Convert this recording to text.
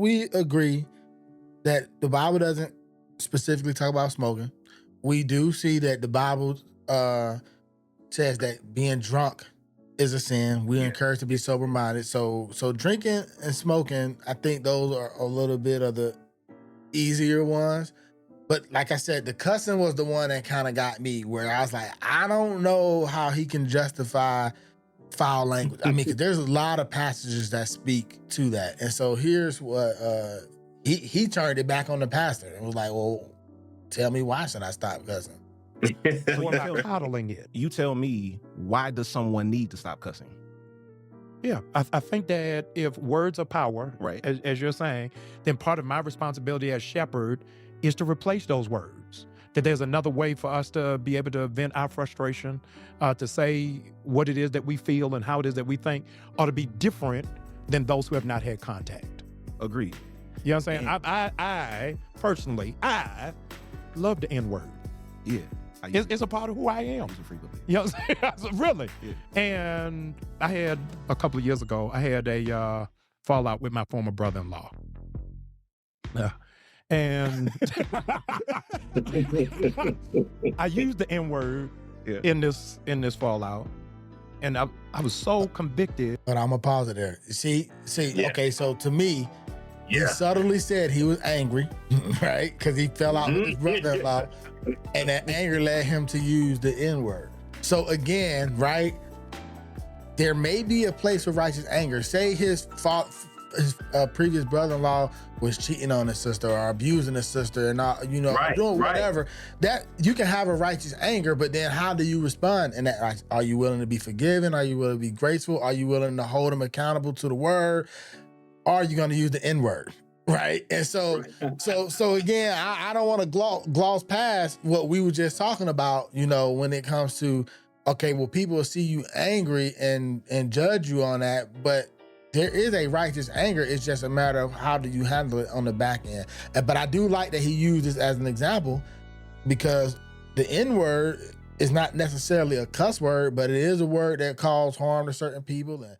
we agree that the Bible doesn't specifically talk about smoking. We do see that the Bible says that being drunk is a sin. We encourage to be sober minded. So drinking and smoking, I think those are a little bit of the easier ones. But like I said, the cussing was the one that kind of got me, where I was like, I don't know how he can justify foul language. I mean, 'cause there's a lot of passages that speak to that. And so here's what he turned it back on the pastor and was like, well, tell me, why should I stop cussing? So coddling it. You tell me, why does someone need to stop cussing? Yeah, I think that if words are power, Right. as you're saying, then part of my responsibility as shepherd is to replace those words. That there's another way for us to be able to vent our frustration, to say what it is that we feel and how it is that we think ought to be different than those who have not had contact. Agreed. You know what I'm saying? I personally, I love the N-word. Yeah. It's a part of who I am. use it frequently. You know what I'm saying? Really? Yeah. And I had, a couple of years ago, I had a fallout with my former brother-in-law. And I used the N-word in this fallout. And I was so convicted. But I'm gonna pause it there. See, okay, so to me, he subtly said he was angry, right? Because he fell out with his brother-in-law, and that anger led him to use the N-word. So again, right, there may be a place for righteous anger. Say his previous brother-in-law was cheating on his sister or abusing his sister and doing whatever. That you can have a righteous anger, but then how do you respond in that? Are you willing to be forgiven? Are you willing to be graceful? Are you willing to hold him accountable to the word? Are you going to use the N-word? Right. And so again, I don't want to gloss past what we were just talking about, when it comes to, okay, well, people will see you angry and judge you on that, but there is a righteous anger. It's just a matter of how do you handle it on the back end. But I do like that he used this as an example, because the N-word is not necessarily a cuss word, but it is a word that causes harm to certain people. And